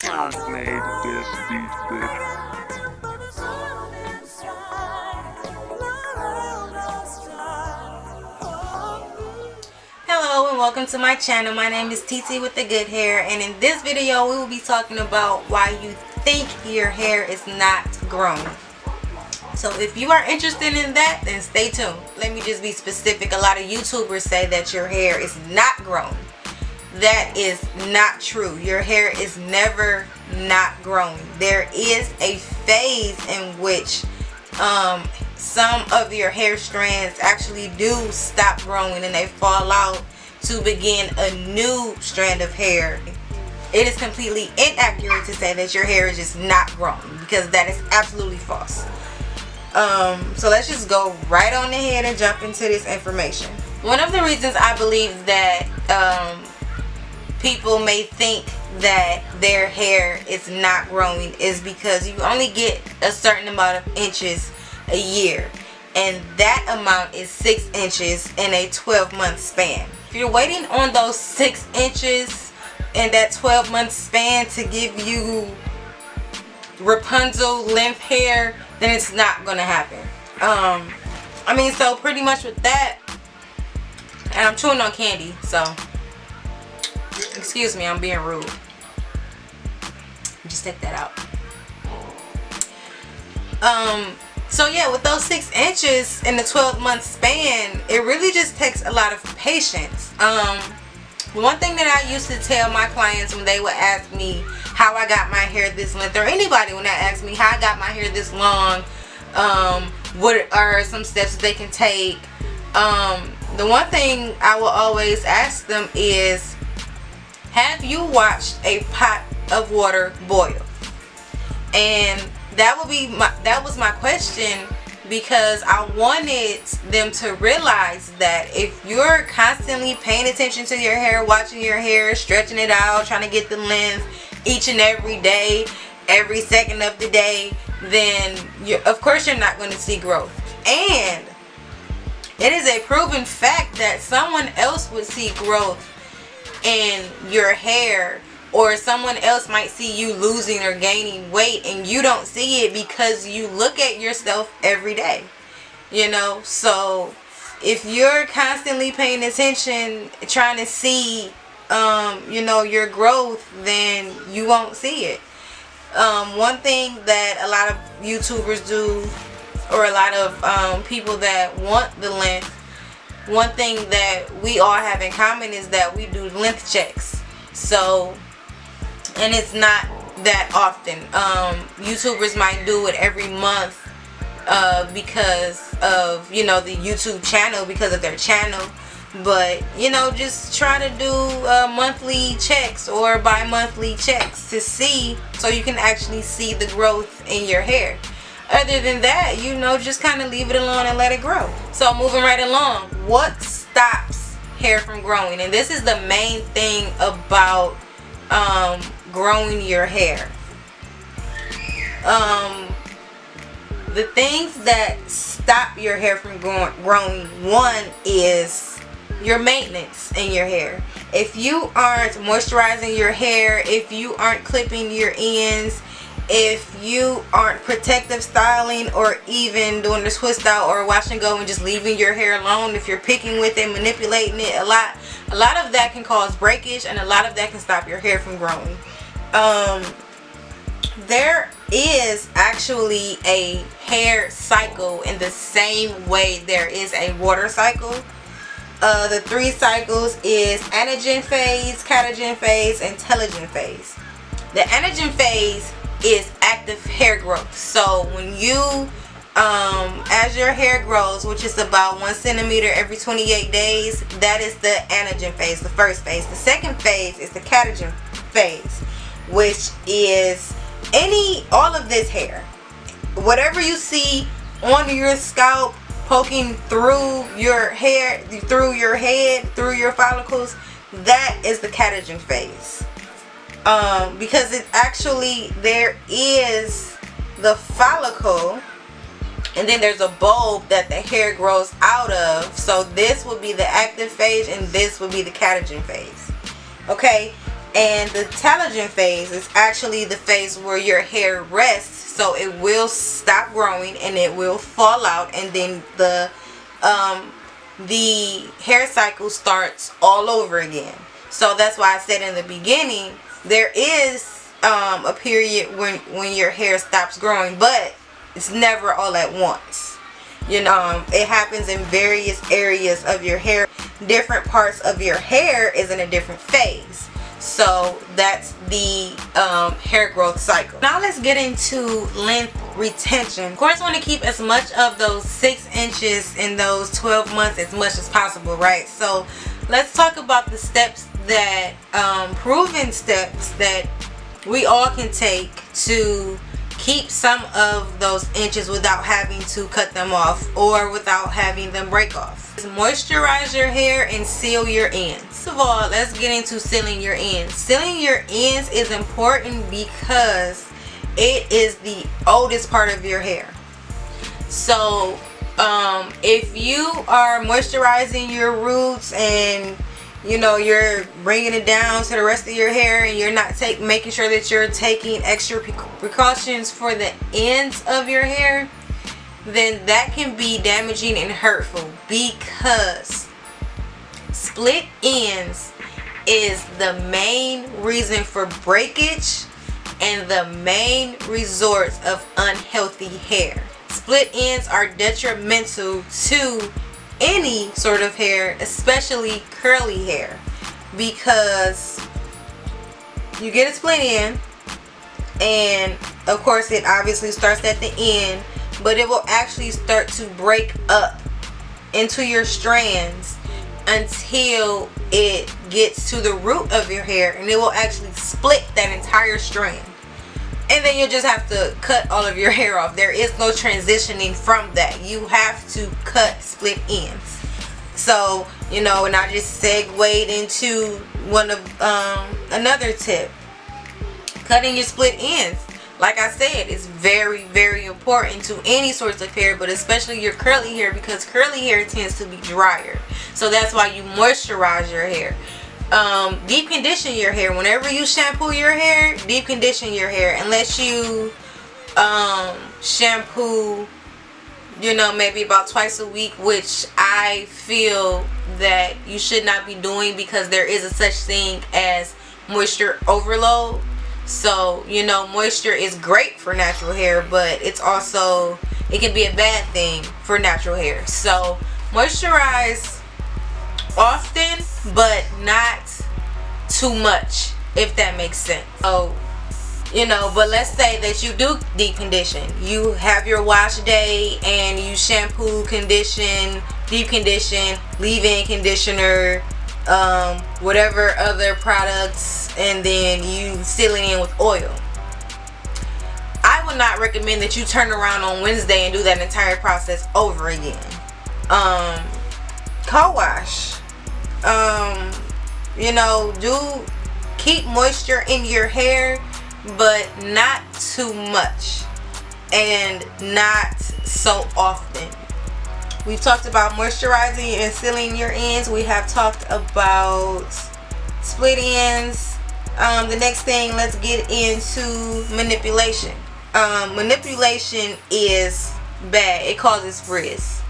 made this beat, bitch. Hello and welcome to my channel. My name is 𝕃𝕖𝕟𝕒 with the good hair, and in this video we will be talking about why you think your hair is not grown. So if you are interested in that, then stay tuned. Let me just be specific. A lot of YouTubers say that your hair is not grown. That is not true. Your hair is never not growing. There is a phase in which some of your hair strands actually do stop growing and they fall out to begin a new strand of hair. It is completely inaccurate to say that your hair is just not growing, because that is absolutely false. So let's just go right on ahead and jump into this information. One of the reasons I believe that people may think that their hair is not growing is because you only get a certain amount of inches a year, and that amount is 6 inches in a 12-month span. If you're waiting on those 6 inches in that 12-month span to give you Rapunzel length hair, then it's not gonna happen. I mean, so pretty much with that, and I'm chewing on candy, so excuse me, I'm being rude. Just take that out. So yeah, with those 6 inches in the 12-month span, it really just takes a lot of patience. One thing that I used to tell my clients when they would ask me how I got my hair this length, or anybody when they ask me how I got my hair this long, what are some steps that they can take, the one thing I will always ask them is, have you watched a pot of water boil? And that was my question, because I wanted them to realize that if you're constantly paying attention to your hair, watching your hair, stretching it out, trying to get the length each and every day, every second of the day, then of course you're not going to see growth. And it is a proven fact that someone else would see growth in your hair, or someone else might see you losing or gaining weight and you don't see it because you look at yourself every day, you know. So if you're constantly paying attention, trying to see you know, your growth, then you won't see it. One thing that a lot of YouTubers do, or a lot of people that want the length, one thing that we all have in common is that we do length checks. So, and it's not that often. YouTubers might do it every month because of, you know, the YouTube channel, because of their channel. But, you know, just try to do monthly checks or bi-monthly checks to see, so you can actually see the growth in your hair. Other than that, you know, just kind of leave it alone and let it grow. So moving right along, what stops hair from growing? And this is the main thing about growing your hair. The things that stop your hair from growing, one is your maintenance in your hair. If you aren't moisturizing your hair, if you aren't clipping your ends, if you aren't protective styling, or even doing the twist out or wash and go and just leaving your hair alone, if you're picking with it, manipulating it a lot of that can cause breakage, and a lot of that can stop your hair from growing. There is actually a hair cycle in the same way there is a water cycle. The 3 cycles is anagen phase, catagen phase, and telogen phase. The anagen phase is active hair growth. So when you as your hair grows, which is about 1 centimeter every 28 days, that is the anagen phase, the first phase. The second phase is the catagen phase, which is all of this hair, whatever you see on your scalp, poking through your hair, through your head, through your follicles, that is the catagen phase. Because it actually, there is the follicle, and then there's a bulb that the hair grows out of. So this would be the active phase, and this would be the catagen phase. Okay, And the telogen phase is actually the phase where your hair rests, so it will stop growing and it will fall out, and then the hair cycle starts all over again. So that's why I said in the beginning, there is a period when your hair stops growing, but it's never all at once. You know, it happens in various areas of your hair. Different parts of your hair is in a different phase. So that's the hair growth cycle. Now let's get into length retention. Of course, I want to keep as much of those 6 inches in those 12 months as much as possible, right? So let's talk about the steps that, proven steps that we all can take to keep some of those inches without having to cut them off or without having them break off. Moisturize your hair and seal your ends. First of all, let's get into sealing your ends. Sealing your ends is important because it is the oldest part of your hair. So if you are moisturizing your roots and you know you're bringing it down to the rest of your hair and you're not making sure that you're taking extra precautions for the ends of your hair, then that can be damaging and hurtful, because split ends is the main reason for breakage and the main resort of unhealthy hair. Split ends are detrimental to any sort of hair, especially curly hair, because you get a split end and of course it obviously starts at the end, but it will actually start to break up into your strands until it gets to the root of your hair, and it will actually split that entire strand, and then you just have to cut all of your hair off. There is no transitioning from that. You have to cut split ends. So, you know, and I just segued into one of another tip, cutting your split ends. Like I said, it's very, very important to any sorts of hair, but especially your curly hair, because curly hair tends to be drier. So that's why you moisturize your hair. Deep condition your hair. Whenever you shampoo your hair, deep condition your hair. Unless you shampoo, you know, maybe about twice a week, which I feel that you should not be doing, because there is a such thing as moisture overload. So, you know, moisture is great for natural hair, but it's also, it can be a bad thing for natural hair. So moisturize often, but not too much, if that makes sense. So, you know, but let's say that you do deep condition. You have your wash day and you shampoo, condition, deep condition, leave-in conditioner, whatever other products, and then you seal it in with oil. I would not recommend that you turn around on Wednesday and do that entire process over again. Co-wash. You know, keep moisture in your hair, but not too much and not so often. We've talked about moisturizing and sealing your ends. We have talked about split ends. The next thing, let's get into manipulation. Manipulation is bad. It causes frizz.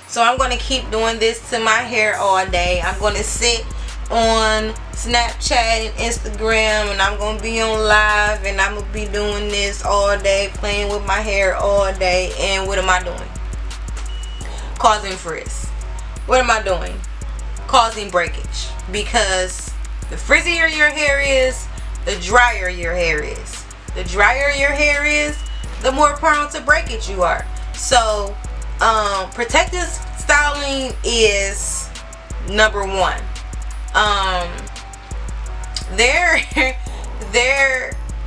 So I'm going to keep doing this to my hair all day. I'm going to sit on Snapchat and Instagram, and I'm going to be on live, and I'm going to be doing this all day, playing with my hair all day. And what am I doing? Causing frizz. What am I doing? Causing breakage. Because the frizzier your hair is, the drier your hair is. The drier your hair is, the more prone to breakage you are. So protective styling is number one. There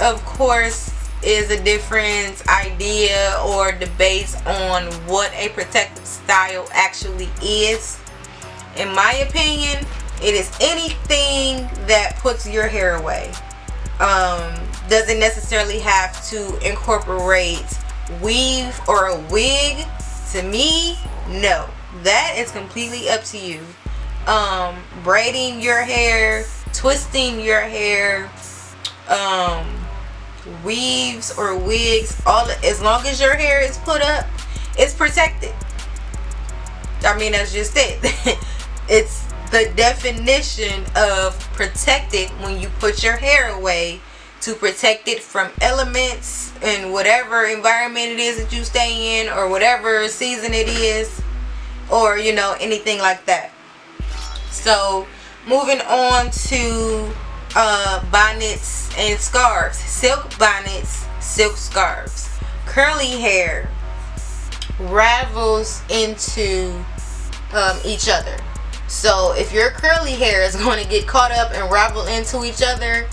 of course is a different idea or debates on what a protective style actually is. In my opinion, it is anything that puts your hair away. Doesn't necessarily have to incorporate weave or a wig. To me, no. That is completely up to you. braiding your hair, twisting your hair, weaves or wigs, as long as your hair is put up, it's protected. I mean, that's just it. It's the definition of protected when you put your hair away to protect it from elements and whatever environment it is that you stay in, or whatever season it is, or you know, anything like that. So moving on to bonnets and scarves. Silk bonnets, silk scarves. Curly hair ravels into each other. So if your curly hair is going to get caught up and ravel into each other,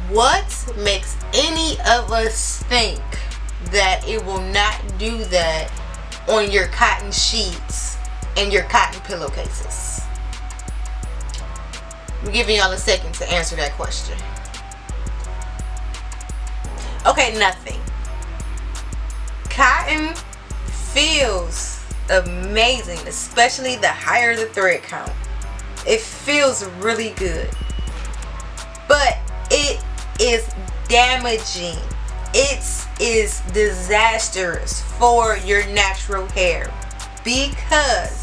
what makes any of us think that it will not do that on your cotton sheets and your cotton pillowcases? I'm giving y'all a second to answer that question. Okay, nothing. Cotton feels amazing, especially the higher the thread count. It feels really good, but it is damaging. It is disastrous for your natural hair, because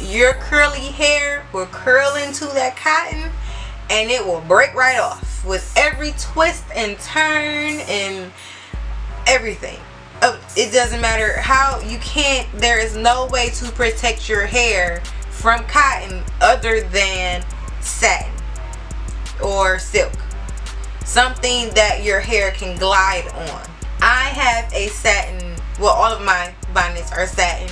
your curly hair will curl into that cotton and it will break right off with every twist and turn and everything. It doesn't matter how, you can't, there is no way to protect your hair from cotton other than satin or silk, something that your hair can glide on. I have a satin, well, all of my bonnets are satin.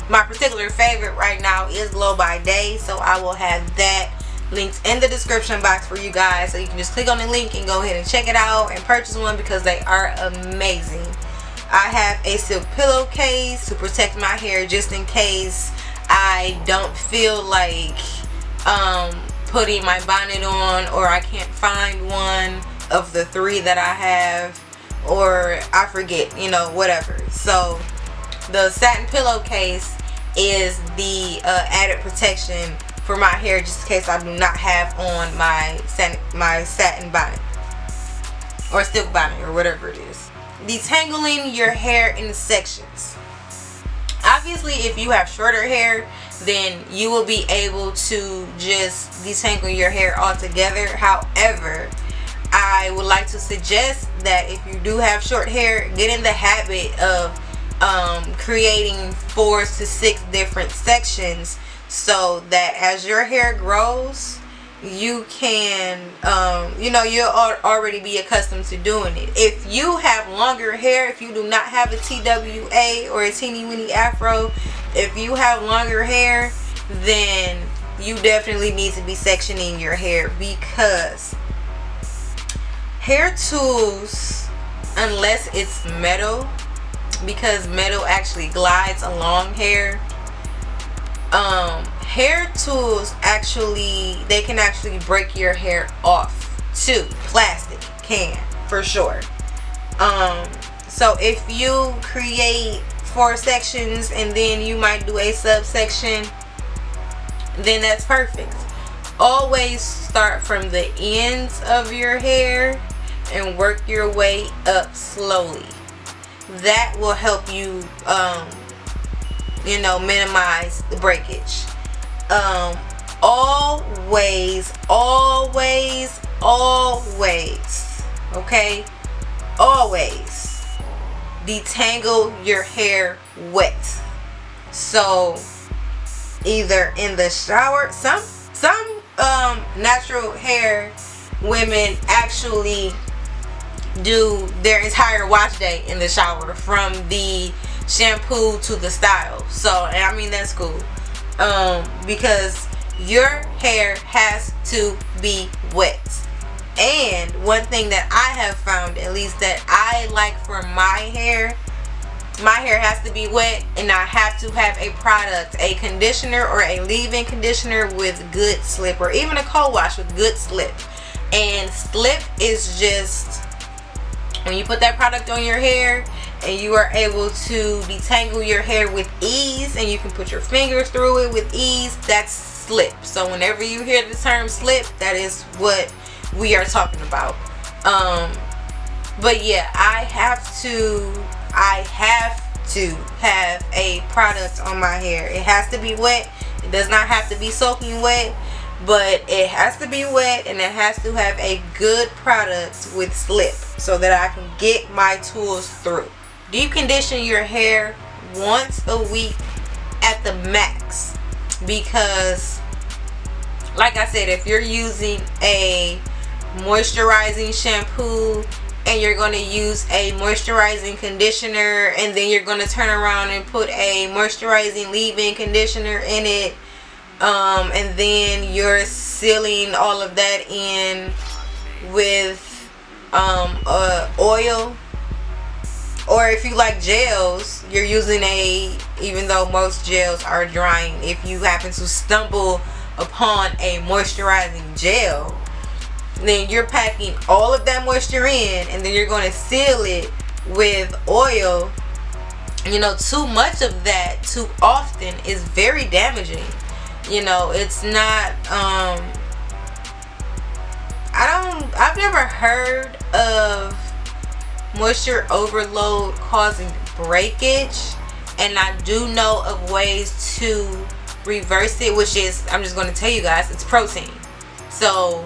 My particular favorite right now is Glow by Daye, so I will have that linked in the description box for you guys, so you can just click on the link and go ahead and check it out and purchase one, because they are amazing. I have a silk pillowcase to protect my hair just in case I don't feel like putting my bonnet on, or I can't find one of the 3 that I have, or I forget, you know, whatever. So the satin pillowcase is the added protection for my hair, just in case I do not have on my satin bonnet or silk bonnet or whatever it is. Detangling your hair in sections. Obviously, if you have shorter hair, then you will be able to just detangle your hair altogether. However, I would like to suggest that if you do have short hair, get in the habit of creating 4 to 6 different sections, so that as your hair grows, you can you know, you'll already be accustomed to doing it. If you have longer hair, if you do not have a TWA or a teeny weeny afro, if you have longer hair, then you definitely need to be sectioning your hair, because hair tools, unless it's metal, because metal actually glides along hair, hair tools actually, they can actually break your hair off too. Plastic can, for sure. So if you create 4 sections and then you might do a subsection, then that's perfect. Always start from the ends of your hair and work your way up slowly. That will help you you know, minimize the breakage. Always, okay, always detangle your hair wet. So either in the shower, some natural hair women actually do their entire wash day in the shower, from the shampoo to the style. So I mean, that's cool, because your hair has to be wet. And one thing that I have found, at least that I like for my hair has to be wet, and I have to have a product, a conditioner or a leave-in conditioner with good slip, or even a co-wash with good slip. And slip is just when you put that product on your hair and you are able to detangle your hair with ease, and you can put your fingers through it with ease. That's slip. So whenever you hear the term slip, that is what we are talking about. But yeah, I have to have a product on my hair. It has to be wet. It does not have to be soaking wet, but it has to be wet, and it has to have a good product with slip so that I can get my tools through. Deep condition your hair once a week at the max, because like I said, if you're using a moisturizing shampoo and you're going to use a moisturizing conditioner, and then you're going to turn around and put a moisturizing leave-in conditioner in it, and then you're sealing all of that in with oil, or if you like gels, you're using even though most gels are drying, if you happen to stumble upon a moisturizing gel, then you're packing all of that moisture in, and then you're going to seal it with oil. You know, too much of that too often is very damaging. You know, it's not I've never heard of moisture overload causing breakage, and I do know of ways to reverse it, which is, I'm just going to tell you guys, it's protein. So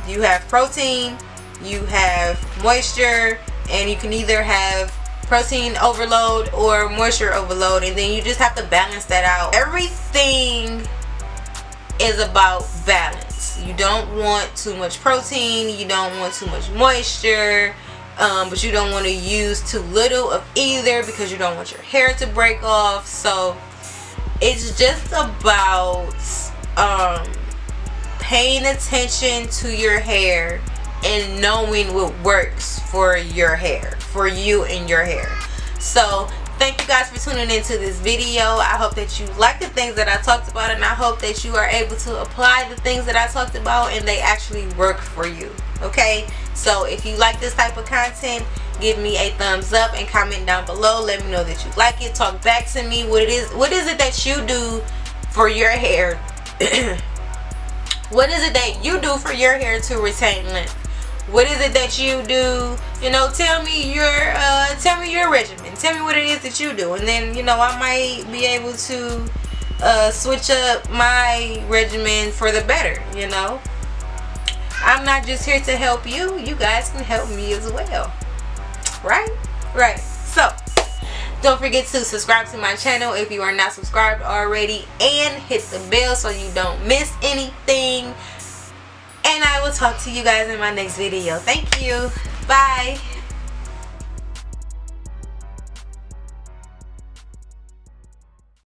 you have protein, you have moisture, and you can either have protein overload or moisture overload, and then you just have to balance that out. Everything is about balance. You don't want too much protein, you don't want too much moisture, but you don't want to use too little of either, because you don't want your hair to break off. So it's just about paying attention to your hair and knowing what works for your hair, for you and your hair. So thank you guys for tuning into this video. I hope that you like the things that I talked about, and I hope that you are able to apply the things that I talked about and they actually work for you. Okay, so if you like this type of content, give me a thumbs up and comment down below. Let me know that you like it. Talk back to me. What is it that you do for your hair? What is it that you do for your hair to retain length? What is it that you do? You know, tell me your regimen. Tell me what it is that you do, and then, you know, I might be able to switch up my regimen for the better. You know, I'm not just here to help you. You guys can help me as well. Right. So don't forget to subscribe to my channel if you are not subscribed already, and hit the bell so you don't miss anything. And I will talk to you guys in my next video. Thank you. Bye.